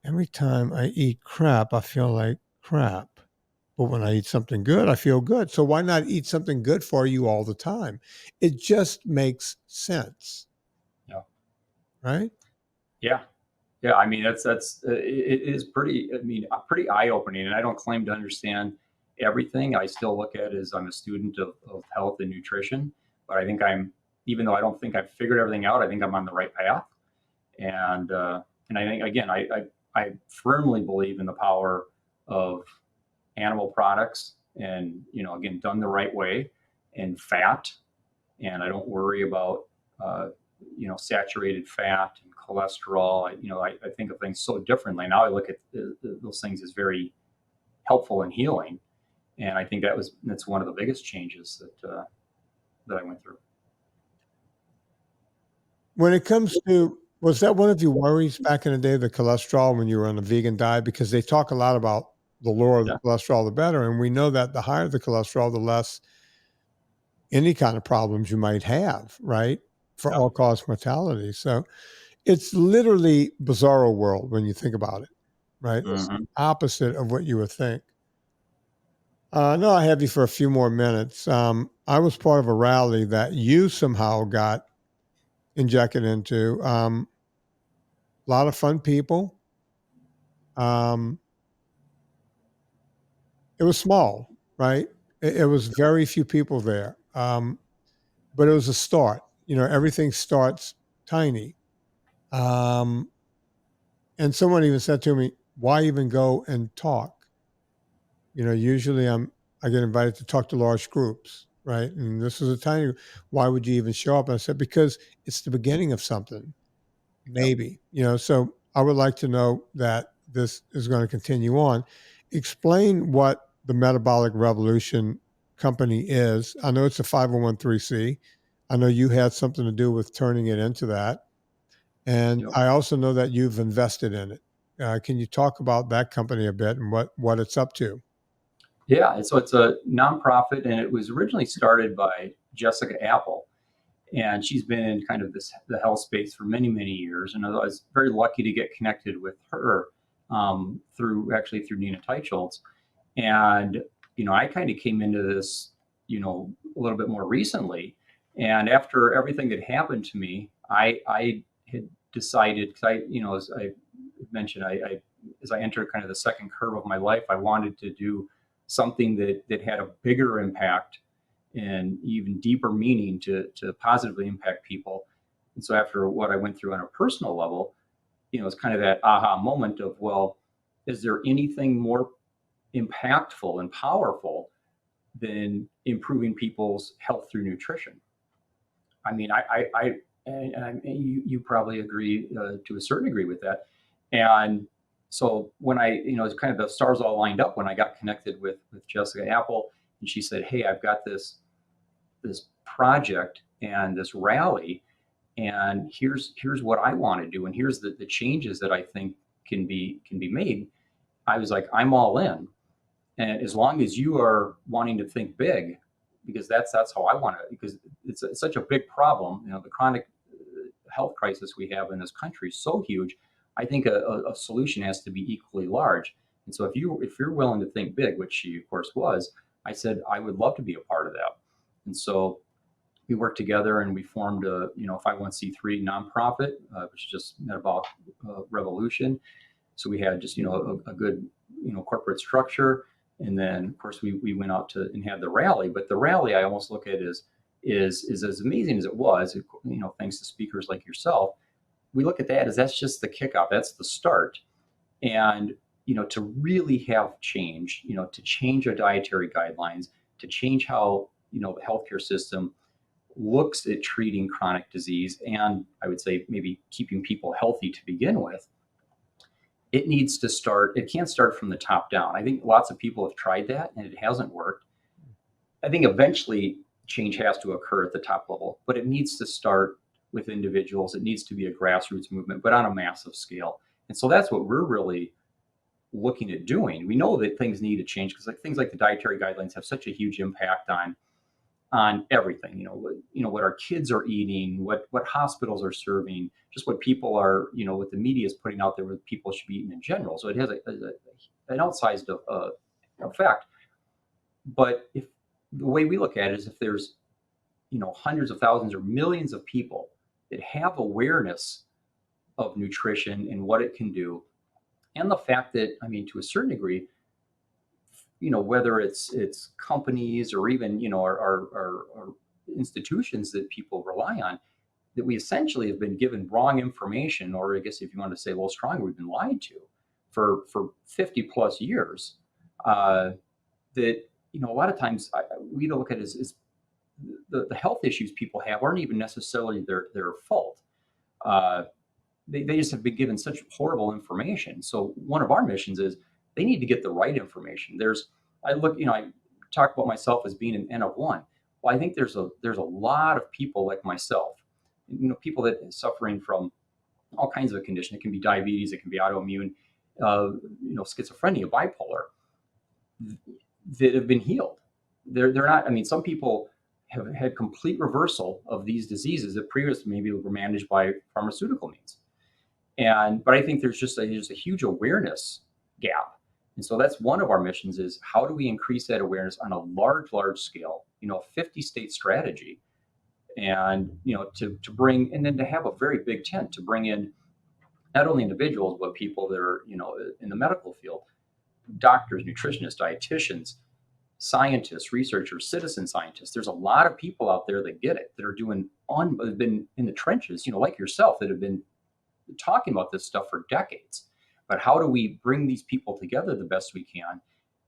Every time I eat crap, I feel like crap. But when I eat something good, I feel good. So why not eat something good for you all the time? It just makes sense. yeah, Right? yeah, yeah. I mean, it is pretty. I mean, pretty eye opening. And I don't claim to understand everything. I still look at it as I'm a student of health and nutrition. But I think even though I don't think I've figured everything out, I think I'm on the right path. And and I think, again, I firmly believe in the power of animal products, and, you know, again, done the right way, and fat. And I don't worry about, uh, you know, saturated fat and cholesterol. You know, I think of things so differently now. I look at those things as very helpful and healing. And I think that's one of the biggest changes that I went through. When it comes to, was that one of your worries back in the day, the cholesterol, when you were on a vegan diet? Because they talk a lot about the lower the Yeah, cholesterol, the better. And we know that the higher the cholesterol, the less any kind of problems you might have, right? For yeah. all cause mortality. So it's literally bizarro world when you think about it, right? It's Hmm. opposite of what you would think. No, I have you for a few more minutes. I was part of a rally that you somehow got injected into. A lot of fun people. Um, it was small, right? It was very few people there, but it was a start. You know, everything starts tiny. Um, and someone even said to me, "Why even go and talk?" You know, usually I get invited to talk to large groups, right? And this is a tiny. Why would you even show up? And I said, because it's the beginning of something. Yeah. Maybe, you know. So I would like to know that this is going to continue on. Explain what the Metabolic Revolution company is. I know it's a 501(c). I know you had something to do with turning it into that. And Yep. I also know that you've invested in it. Can you talk about that company a bit and what it's up to? Yeah. And so it's a nonprofit, and it was originally started by Jessica Apple. And she's been in kind of the health space for many, many years. And I was very lucky to get connected with her, through Nina Teicholz. And, you know, I kind of came into this, you know, a little bit more recently. And after everything that happened to me, I had decided, because you know, as I mentioned, as I entered kind of the second curve of my life, I wanted to do something that had a bigger impact and even deeper meaning to positively impact people. And so after what I went through on a personal level, you know, it's kind of that aha moment of, well, is there anything more impactful and powerful than improving people's health through nutrition? I mean, and you probably agree to a certain degree with that. And so when you know, it's kind of the stars all lined up when I got connected with Jessica Apple, and she said, "Hey, I've got this project and this rally, and here's what I want to do, and here's the changes that I think can be made." I was like, I'm all in. And as long as you are wanting to think big, because that's how I want to, because such a big problem. You know, the chronic health crisis we have in this country is so huge. I think a solution has to be equally large. And so if you're willing to think big, which she of course was, I said I would love to be a part of that. And so we worked together and we formed a 501c3 nonprofit, which is just Metabolic Revolution. So we had just a good corporate structure, and then of course we went out to and had the rally. But the rally I almost look at is as amazing as it was, thanks to speakers like yourself. We look at that as that's just the kickoff, that's the start, and to really have change, to change our dietary guidelines, to change how the healthcare system looks at treating chronic disease, and I would say maybe keeping people healthy to begin with. It needs to start. It can't start from the top down. I think lots of people have tried that and it hasn't worked. I think eventually change has to occur at the top level, but it needs to start with individuals. It needs to be a grassroots movement, but on a massive scale. And so that's what we're really looking at doing. We know that things need to change because things like the dietary guidelines have such a huge impact on everything. What our kids are eating, what hospitals are serving, just what people are, what the media is putting out there, what people should be eating in general. So it has an outsized effect. But if the way we look at it is if there's hundreds of thousands or millions of people that have awareness of nutrition and what it can do, and the fact that, to a certain degree, whether it's companies or even our institutions that people rely on, that we essentially have been given wrong information, or I guess if you want to say a little stronger, we've been lied to for 50 plus years. That a lot of times we don't look at it as the health issues people have aren't even necessarily their fault. They just have been given such horrible information. So one of our missions is they need to get the right information. I talk about myself as being an N of one. Well, I think there's a lot of people like myself, people that are suffering from all kinds of conditions. It can be diabetes, it can be autoimmune, schizophrenia, bipolar, that have been healed. They're not. Some people have had complete reversal of these diseases that previously maybe were managed by pharmaceutical means. But I think there's a huge awareness gap. And so that's one of our missions is how do we increase that awareness on a large scale, 50 state strategy, and, to bring, and then to have a very big tent to bring in not only individuals, but people that are, in the medical field, doctors, nutritionists, dietitians, scientists, researchers, citizen scientists. There's a lot of people out there that get it, that are have been in the trenches, like yourself, that have been talking about this stuff for decades. But how do we bring these people together the best we can,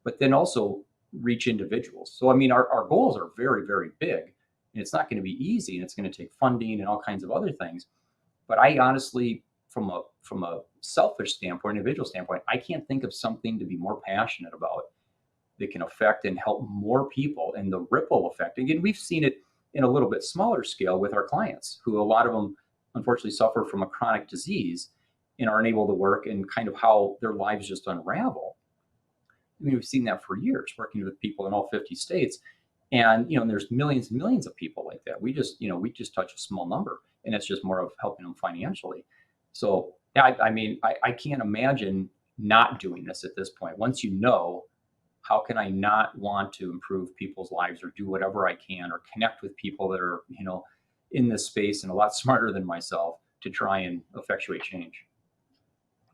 but then also reach individuals? So, our goals are very, very big, and it's not going to be easy, and it's going to take funding and all kinds of other things. But I honestly, from a selfish standpoint, individual standpoint, I can't think of something to be more passionate about that can affect and help more people, and the ripple effect. Again, we've seen it in a little bit smaller scale with our clients, who a lot of them unfortunately suffer from a chronic disease and aren't able to work, and kind of how their lives just unravel. We've seen that for years, working with people in all 50 states. And, there's millions and millions of people like that. We just touch a small number, and it's just more of helping them financially. So, I can't imagine not doing this at this point. Once how can I not want to improve people's lives or do whatever I can or connect with people that are, in this space and a lot smarter than myself to try and effectuate change.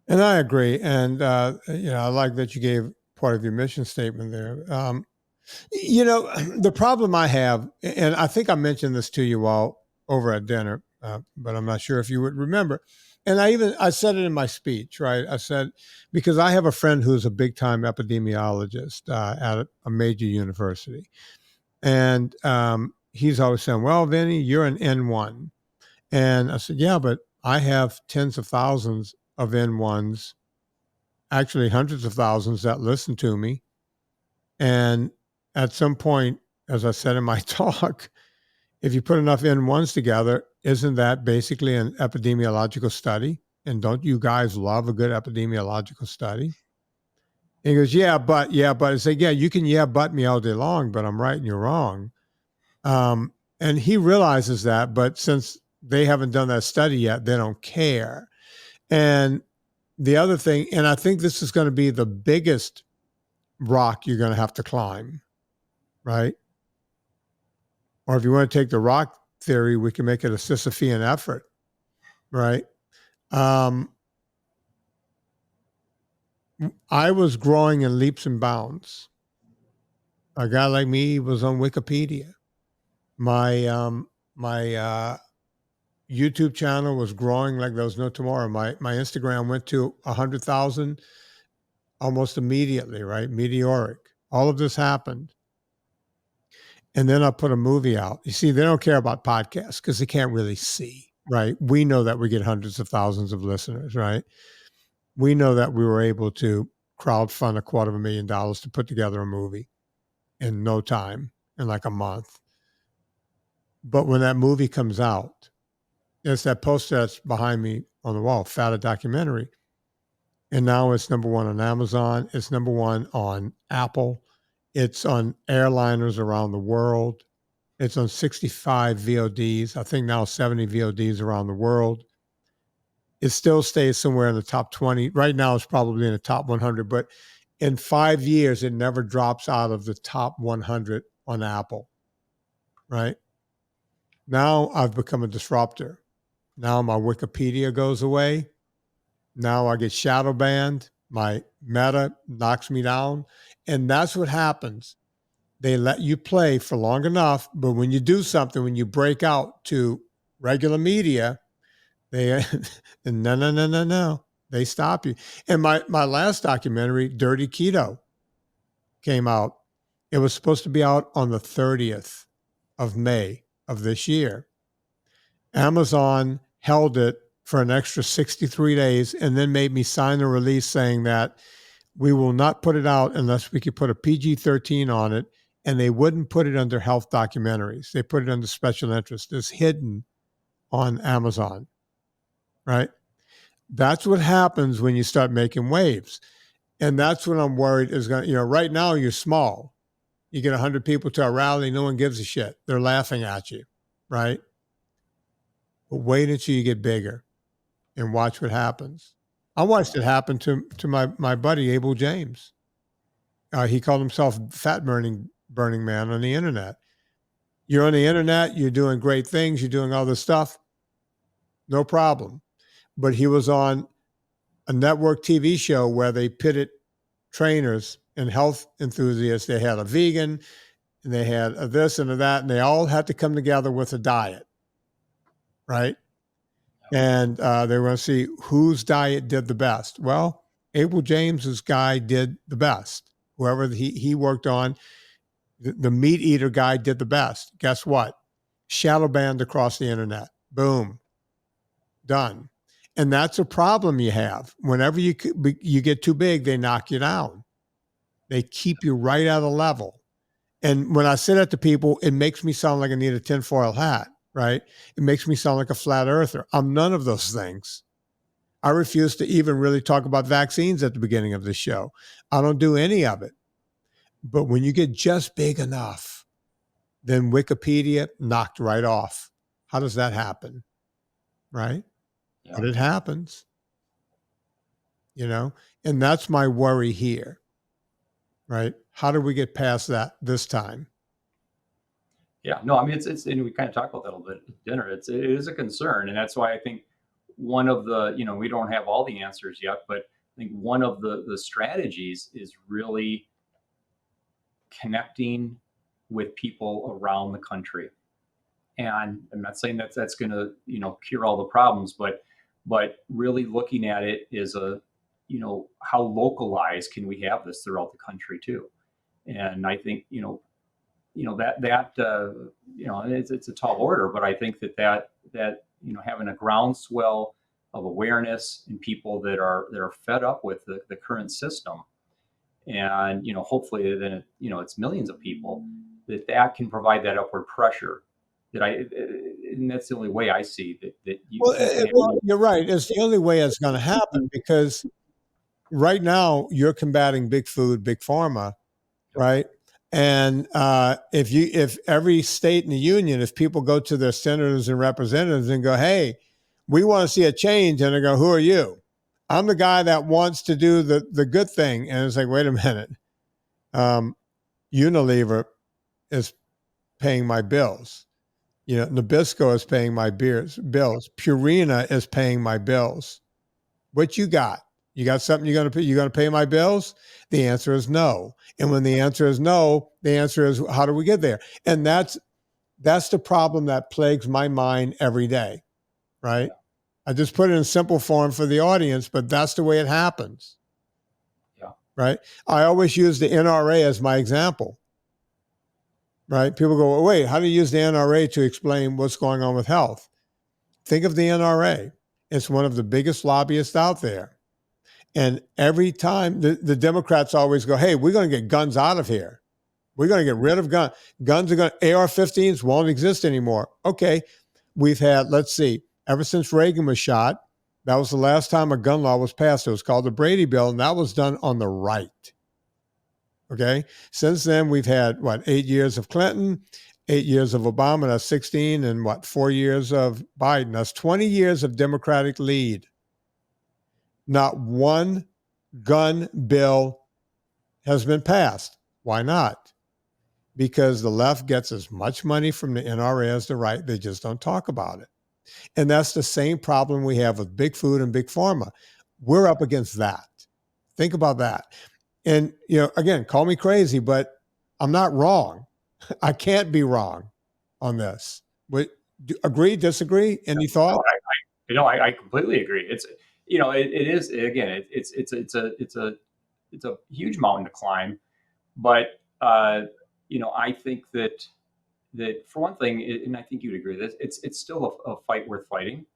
And I agree. And, I like that you gave part of your mission statement there. The problem I have, and I think I mentioned this to you all over at dinner, but I'm not sure if you would remember. And I said it in my speech, right? I said, because I have a friend who's a big time epidemiologist at a major university. And he's always saying, well, Vinnie, you're an N1. And I said, yeah, but I have tens of thousands of N1s, actually hundreds of thousands that listen to me. And at some point, as I said in my talk, if you put enough N1s together, isn't that basically an epidemiological study? And don't you guys love a good epidemiological study? And he goes, yeah, but I say, yeah, you can but me all day long, but I'm right and you're wrong. And he realizes that, but since they haven't done that study yet, they don't care. And the other thing, and I think this is going to be the biggest rock you're going to have to climb, right? Or if you want to take the rock theory, we can make it a Sisyphean effort, right? I was growing in leaps and bounds. A guy like me was on Wikipedia. My YouTube channel was growing like there was no tomorrow. My Instagram went to 100,000 almost immediately, right? Meteoric. All of this happened. And then I put a movie out. You see, they don't care about podcasts because they can't really see, right? We know that we get hundreds of thousands of listeners, right? We know that we were able to crowdfund $250,000 to put together a movie in no time, in like a month. But when that movie comes out, it's that poster that's behind me on the wall, Fata Documentary. And now it's number one on Amazon. It's number one on Apple. It's on airliners around the world. It's on 65 VODs. I think now 70 VODs around the world. It still stays somewhere in the top 20. Right now it's probably in the top 100, but in 5 years, it never drops out of the top 100 on Apple, right? Now I've become a disruptor. Now my Wikipedia goes away. Now I get shadow banned. My Meta knocks me down. And that's what happens. They let you play for long enough, but when you do something, when you break out to regular media, they no. They stop you. And my last documentary, Dirty Keto, came out. It was supposed to be out on the 30th of May of this year. Amazon held it for an extra 63 days and then made me sign a release saying that we will not put it out unless we could put a PG-13 on it, and they wouldn't put it under health documentaries. They put it under special interest. It's hidden on Amazon, right? That's what happens when you start making waves. And that's what I'm worried is going to, right now you're small. You get 100 people to a rally, no one gives a shit. They're laughing at you, right? But wait until you get bigger and watch what happens. I watched it happen to my buddy, Abel James. He called himself Fat Burning Man on the internet. You're on the internet, you're doing great things, you're doing all this stuff, no problem. But he was on a network TV show where they pitted trainers and health enthusiasts. They had a vegan and they had a this and a that, and they all had to come together with a diet, right? And they were going to see whose diet did the best. Well, Abel James's guy did the best. Whoever he worked on, the meat eater guy did the best. Guess what? Shadow banned across the internet. Boom. Done. And that's a problem you have. Whenever you get too big, they knock you down. They keep you right at a level. And when I say that to people, it makes me sound like I need a tinfoil hat, right? It makes me sound like a flat earther. I'm none of those things. I refuse to even really talk about vaccines at the beginning of the show. I don't do any of it. But when you get just big enough, then Wikipedia knocked right off. How does that happen? Right? Yeah. But it happens, and that's my worry here, right? How do we get past that this time? Yeah, no, I mean, it's, and we kind of talked about that a little bit at dinner. It is a concern. And that's why I think one of the, we don't have all the answers yet, but I think one of the strategies is really connecting with people around the country. And I'm not saying that that's going to, cure all the problems, but really looking at it is how localized can we have this throughout the country too? And I think, it's a tall order, but I think that having a groundswell of awareness in people that are fed up with the current system, and hopefully then it's millions of people that can provide that upward pressure. And that's the only way I see that. You're right. It's the only way it's going to happen, because right now you're combating big food, big pharma, right? And if every state in the union, if people go to their senators and representatives and go, "Hey, we want to see a change," and they go, "Who are you?" I'm the guy that wants to do the good thing. And it's like, wait a minute. Unilever is paying my bills. Nabisco is paying my bills. Purina is paying my bills. What you got? You got something you're going to pay my bills? The answer is no. And when the answer is no, the answer is, how do we get there? And that's the problem that plagues my mind every day, right? I just put it in simple form for the audience, but that's the way it happens. Yeah. Right? I always use the NRA as my example. Right? People go, well, wait, how do you use the NRA to explain what's going on with health? Think of the NRA. It's one of the biggest lobbyists out there. And every time the Democrats always go, hey, we're going to get guns out of here. We're going to get rid of guns. Guns are going to, AR-15s won't exist anymore. Okay. We've had, let's see, ever since Reagan was shot, that was the last time a gun law was passed. It was called the Brady Bill, and that was done on the right. Okay. Since then, we've had 8 years of Clinton, 8 years of Obama, that's 16, and 4 years of Biden. That's 20 years of Democratic lead. Not one gun bill has been passed. Why not? Because the left gets as much money from the NRA as the right. They just don't talk about it. And that's the same problem we have with big food and big pharma. We're up against that. Think about that. And, again, call me crazy, but I'm not wrong. I can't be wrong on this. Agree, disagree? Any thought? I completely agree. It's, it is, again, it's a huge mountain to climb, but, I think that for one thing, and I think you'd agree with this, it's still a fight worth fighting.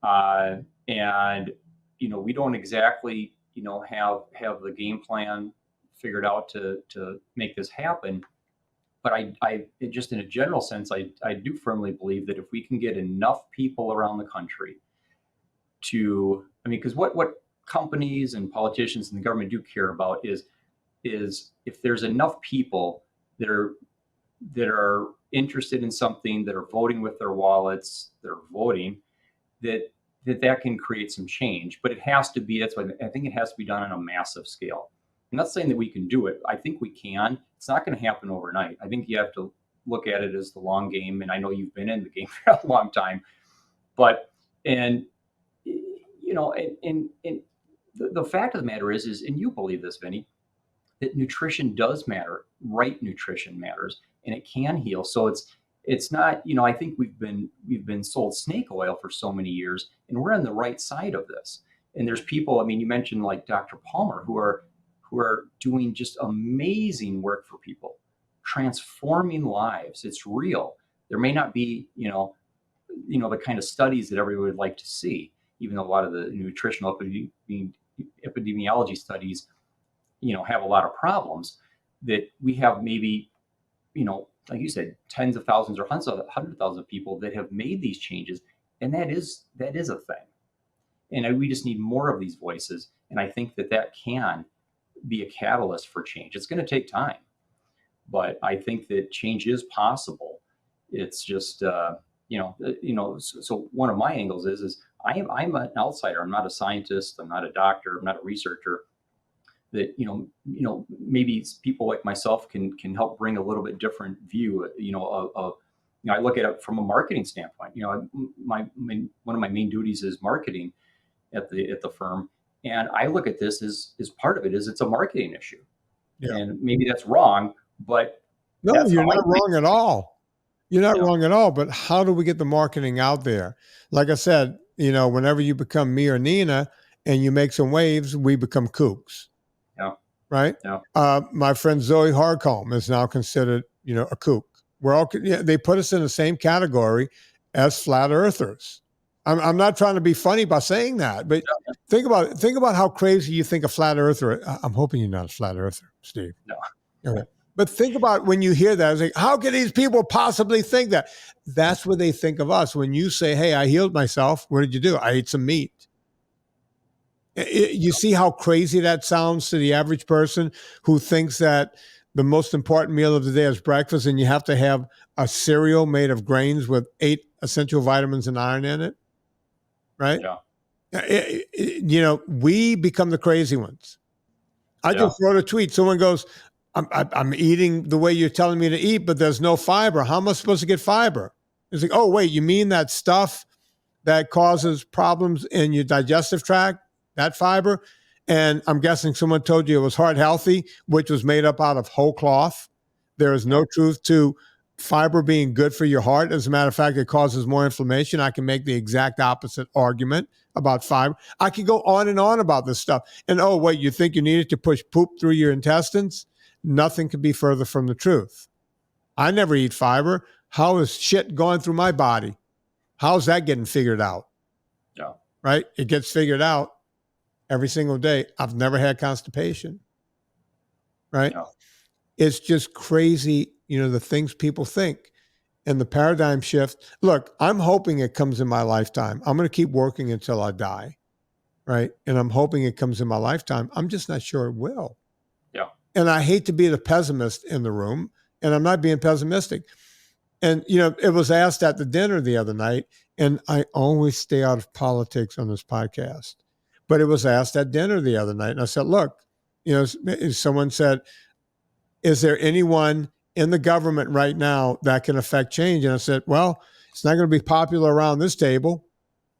And, we don't exactly, have the game plan figured out to make this happen. But I just in a general sense, I do firmly believe that if we can get enough people around the country because what companies and politicians and the government do care about is if there's enough people that are interested in something, that are voting with their wallets, that are voting, that can create some change. But it has to be, that's why I think it has to be done on a massive scale. I'm not saying that we can do it. I think we can. It's not going to happen overnight. I think you have to look at it as the long game. And I know you've been in the game for a long time, but, the fact of the matter is, and you believe this, Vinnie, that nutrition does matter. Right nutrition matters, and it can heal. So it's not, I think we've been sold snake oil for so many years, and we're on the right side of this. And there's people, you mentioned like Dr. Palmer, who are doing just amazing work for people, transforming lives. It's real. There may not be, the kind of studies that everybody would like to see, even though a lot of the nutritional epidemiology studies, have a lot of problems, that we have maybe, like you said, tens of thousands or hundreds of thousands of people that have made these changes. And that is a thing. And we just need more of these voices. And I think that can be a catalyst for change. It's going to take time, but I think that change is possible. It's just, so one of my angles is I'm an outsider. I'm not a scientist. I'm not a doctor. I'm not a researcher. That, maybe people like myself can help bring a little bit different view, I look at it from a marketing standpoint. One of my main duties is marketing at the firm. And I look at this as part of it is it's a marketing issue. Yeah. And maybe that's wrong, but no, you're not wrong at all. You're not wrong at all. But how do we get the marketing out there? Like I said, whenever you become me or Nina and you make some waves, we become kooks. Yeah. Right. Yeah. My friend Zoe Harcombe is now considered, a kook. We're all, they put us in the same category as flat earthers. I'm not trying to be funny by saying that, but think about how crazy you think a flat earther. I'm hoping you're not a flat earther, Steve. No. Okay. But think about when you hear that, it's like, how can these people possibly think that? That's what they think of us. When you say, hey, I healed myself, what did you do? I ate some meat. You see how crazy that sounds to the average person who thinks that the most important meal of the day is breakfast and you have to have a cereal made of grains with 8 essential vitamins and iron in it, right? Yeah. We become the crazy ones. I Yeah. just wrote a tweet. Someone goes, I'm eating the way you're telling me to eat, but there's no fiber. How am I supposed to get fiber? It's like, oh, wait, you mean that stuff that causes problems in your digestive tract, that fiber? And I'm guessing someone told you it was heart healthy, which was made up out of whole cloth. There is no truth to fiber being good for your heart. As a matter of fact, it causes more inflammation. I can make the exact opposite argument about fiber. I could go on and on about this stuff. And oh, wait, you think you needed to push poop through your intestines? Nothing could be further from the truth. I never eat fiber. How is shit going through my body? How's that getting figured out? Yeah. Right? It gets figured out every single day. I've never had constipation. Right? Yeah. It's just crazy, the things people think and the paradigm shift. Look, I'm hoping it comes in my lifetime. I'm going to keep working until I die. Right? And I'm hoping it comes in my lifetime. I'm just not sure it will. Yeah. And I hate to be the pessimist in the room, and I'm not being pessimistic. And, it was asked at the dinner the other night, and I always stay out of politics on this podcast, but it was asked at dinner the other night. And I said, look, someone said, is there anyone in the government right now that can affect change? And I said, well, it's not going to be popular around this table,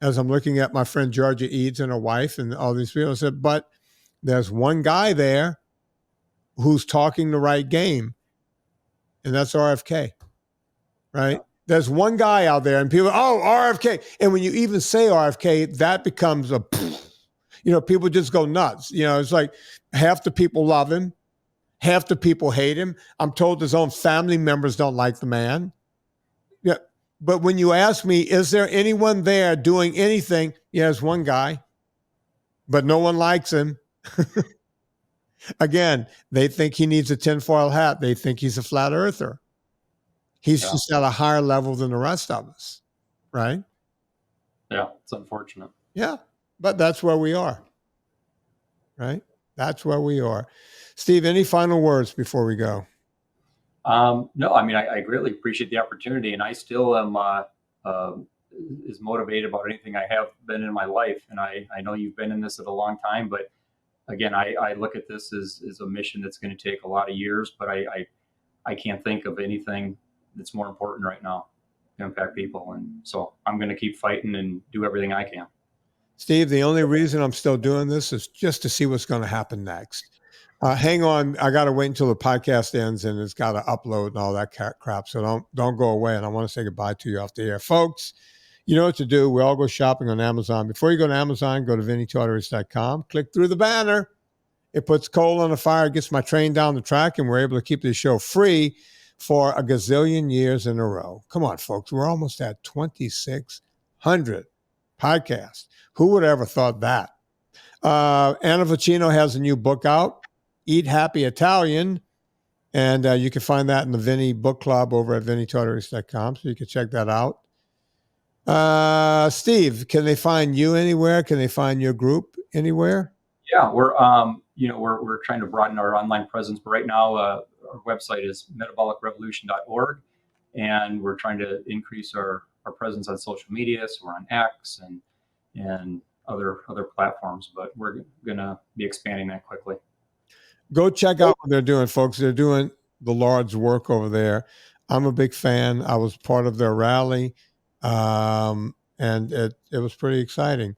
as I'm looking at my friend Georgia Eads and her wife and all these people. I said, but there's one guy there who's talking the right game, and that's RFK. Right? Yeah. There's one guy out there, and people, oh, RFK. And when you even say RFK, that becomes people just go nuts. It's like half the people love him, half the people hate him. I'm told his own family members don't like the man. Yeah. But when you ask me, is there anyone there doing anything? Yeah, there's one guy, but no one likes him. Again, they think he needs a tinfoil hat. They think he's a flat earther. He's just at a higher level than the rest of us, right? Yeah, it's unfortunate. Yeah, but that's where we are, right? That's where we are. Steve, any final words before we go? No, I mean, I greatly appreciate the opportunity, and I still am as motivated about anything I have been in my life. And I know you've been in this at a long time, but again, I look at this as a mission that's going to take a lot of years, but I can't think of anything that's more important right now to impact people. And so I'm going to keep fighting and do everything I can. Steve, the only reason I'm still doing this is just to see what's going to happen next. Hang on. I got to wait until the podcast ends and it's got to upload and all that crap. So don't go away. And I want to say goodbye to you off the air. Folks, you know what to do. We all go shopping on Amazon. Before you go to Amazon, go to VinnieTortorich.com. Click through the banner. It puts coal on the fire, gets my train down the track, and we're able to keep this show free for a gazillion years in a row. Come on, folks. We're almost at 2,600 podcasts. Who would have ever thought that? Anna Vocino has a new book out, Eat Happy Italian, and you can find that in the Vinnie Book Club over at VinnieTortorich.com, so you can check that out. Steve, can they find you anywhere? Can they find your group anywhere? Yeah, we're trying to broaden our online presence, but right now our website is metabolicrevolution.org, and we're trying to increase our presence on social media. So we're on X and other platforms, but we're gonna be expanding that quickly. Go check out what they're doing, folks. They're doing the Lord's work over there. I'm a big fan. I was part of their rally, and it was pretty exciting.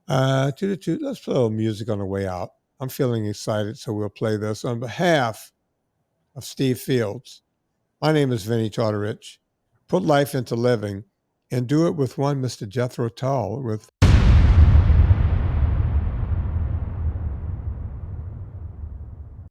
Let's put a little music on the way out. I'm feeling excited, so we'll play this on behalf of Steve Fields. My name is Vinnie Tortorich. Put life into living and do it with one Mr. Jethro Tull with